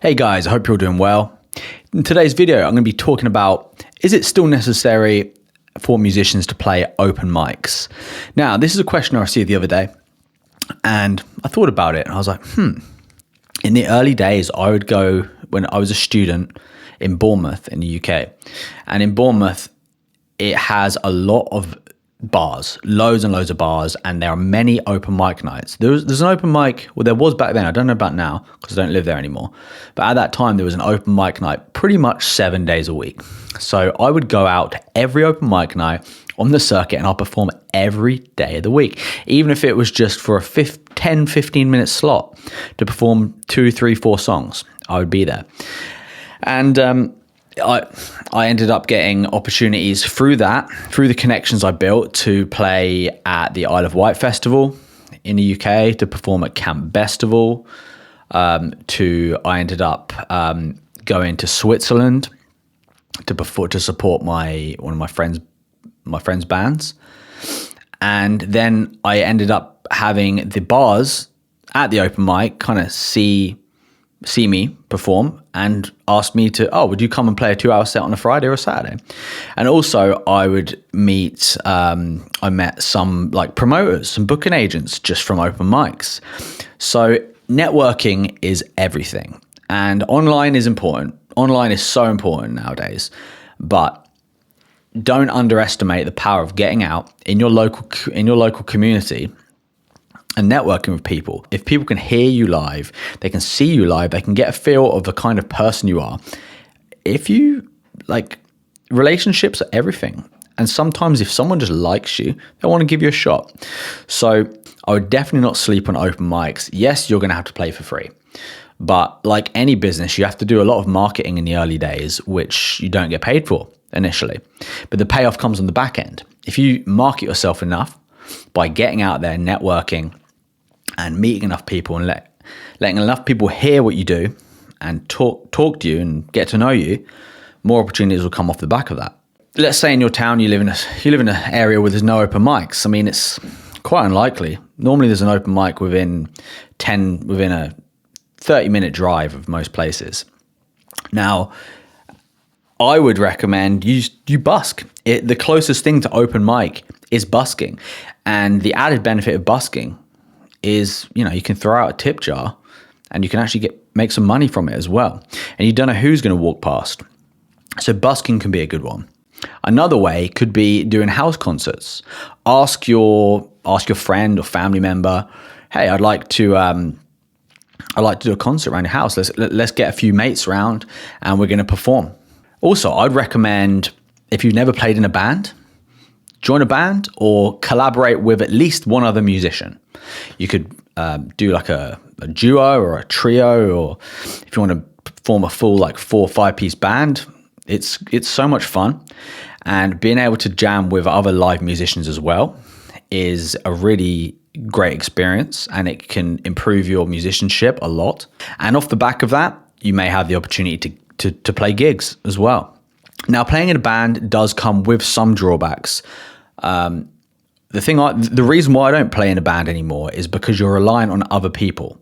Hey guys, I hope you're all doing well. In today's video, I'm going to be talking about, is it still necessary for musicians to play open mics? Now, this is a question I received the other day, and I thought about it, and I was like, In the early days, I would go when I was a student in Bournemouth in the UK. And in Bournemouth, it has a lot of bars, loads and loads of bars, and there are many open mic nights. There's an open mic, well, there was back then, I don't know about now because I don't live there anymore, but at that time there was an open mic night pretty much 7 days a week. So I would go out every open mic night on the circuit and I'll perform every day of the week, even if it was just for a 10-15 minute slot to perform 2, 3, 4 songs. I would be there. And I ended up getting opportunities through the connections I built to play at the Isle of Wight Festival in the UK, to perform at Camp Festival, I ended up going to Switzerland to support one of my friends' bands. And then I ended up having the bars at the open mic kind of see me perform and ask me to, would you come and play a 2-hour set on a Friday or a Saturday? And also I would I met some like promoters, some booking agents just from open mics. So networking is everything, and online is important. Online is so important nowadays, but don't underestimate the power of getting out in your local community and networking with people. If people can hear you live, they can see you live, they can get a feel of the kind of person you are. Relationships are everything. And sometimes if someone just likes you, they want to give you a shot. So I would definitely not sleep on open mics. Yes, you're going to have to play for free. But like any business, you have to do a lot of marketing in the early days, which you don't get paid for initially. But the payoff comes on the back end. If you market yourself enough by getting out there, networking, and meeting enough people and letting enough people hear what you do and talk to you and get to know you, more opportunities will come off the back of that. Let's say in your town you live in an area where there's no open mics. I mean, it's quite unlikely. Normally there's an open mic within a 30-minute drive of most places. Now, I would recommend you busk. The closest thing to open mic is busking. And the added benefit of busking is, you can throw out a tip jar and you can actually make some money from it as well. And you don't know who's going to walk past. So busking can be a good one. Another way could be doing house concerts. Ask your friend or family member, hey, I'd like to do a concert around your house. Let's get a few mates around and we're going to perform. Also, I'd recommend, if you've never played in a band, join a band or collaborate with at least one other musician. You could do like a duo or a trio, or if you want to form a full 4 or 5 piece band, it's so much fun. And being able to jam with other live musicians as well is a really great experience, and it can improve your musicianship a lot. And off the back of that, you may have the opportunity to play gigs as well. Now, playing in a band does come with some drawbacks. The reason why I don't play in a band anymore is because you're reliant on other people.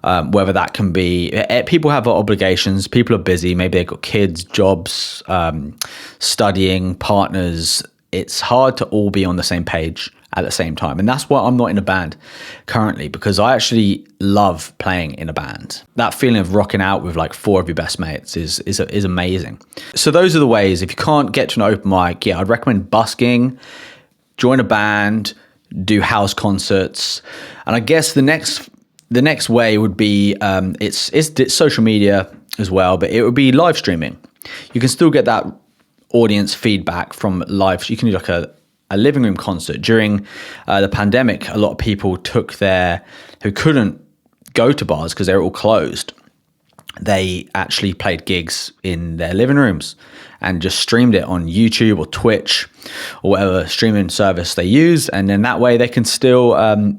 Whether that can be, people have obligations, people are busy, maybe they've got kids, jobs, studying, partners. It's hard to all be on the same page at the same time. And that's why I'm not in a band currently, because I actually love playing in a band. That feeling of rocking out with 4 of your best mates is amazing. So those are the ways. If you can't get to an open mic, I'd recommend busking, join a band, do house concerts. And I guess the next way would be, it's social media as well, but it would be live streaming. You can still get that audience feedback from live. You can do a living room concert. During the pandemic, a lot of people who couldn't go to bars because they were all closed, they actually played gigs in their living rooms and just streamed it on YouTube or Twitch or whatever streaming service they use. And then that way they can still,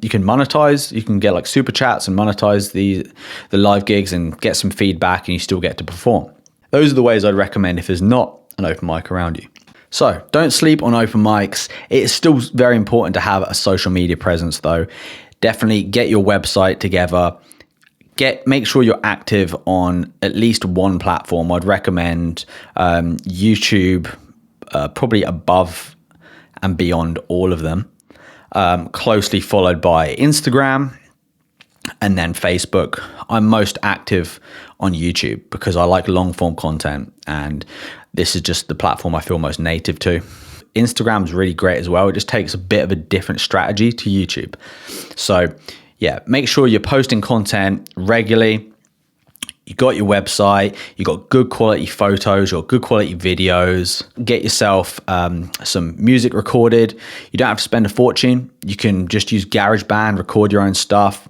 you can monetize, you can get super chats and monetize the live gigs and get some feedback, and you still get to perform. Those are the ways I'd recommend if there's not an open mic around you. So don't sleep on open mics. It's still very important to have a social media presence though. Definitely get your website together, make sure you're active on at least one platform. I'd recommend YouTube, probably above and beyond all of them, closely followed by Instagram, and then Facebook. I'm most active on YouTube because I like long form content, and this is just the platform I feel most native to. Instagram's really great as well. It just takes a bit of a different strategy to YouTube. So yeah, make sure you're posting content regularly. You got your website, you got good quality photos, you got good quality videos. Get yourself some music recorded. You don't have to spend a fortune. You can just use GarageBand, record your own stuff.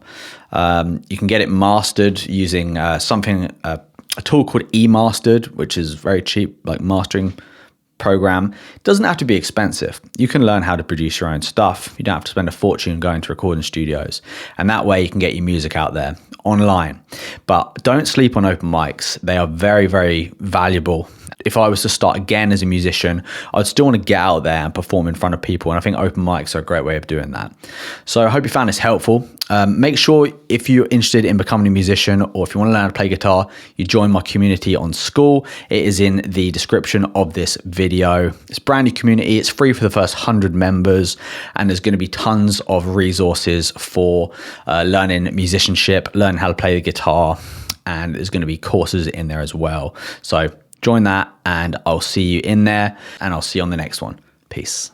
You can get it mastered using a tool called eMastered, which is very cheap, like mastering program. It doesn't have to be expensive. You can learn how to produce your own stuff. You don't have to spend a fortune going to recording studios. And that way you can get your music out there online. But don't sleep on open mics. They are very, very valuable. If I was to start again as a musician, I'd still want to get out there and perform in front of people. And I think open mics are a great way of doing that. So I hope you found this helpful. Make sure if you're interested in becoming a musician, or if you want to learn how to play guitar, you join my community on School. It is in the description of this video. It's a brand new community. It's free for the first 100 members. And there's going to be tons of resources for learning musicianship, learning how to play the guitar. And there's going to be courses in there as well. So join that, and I'll see you in there, and I'll see you on the next one. Peace.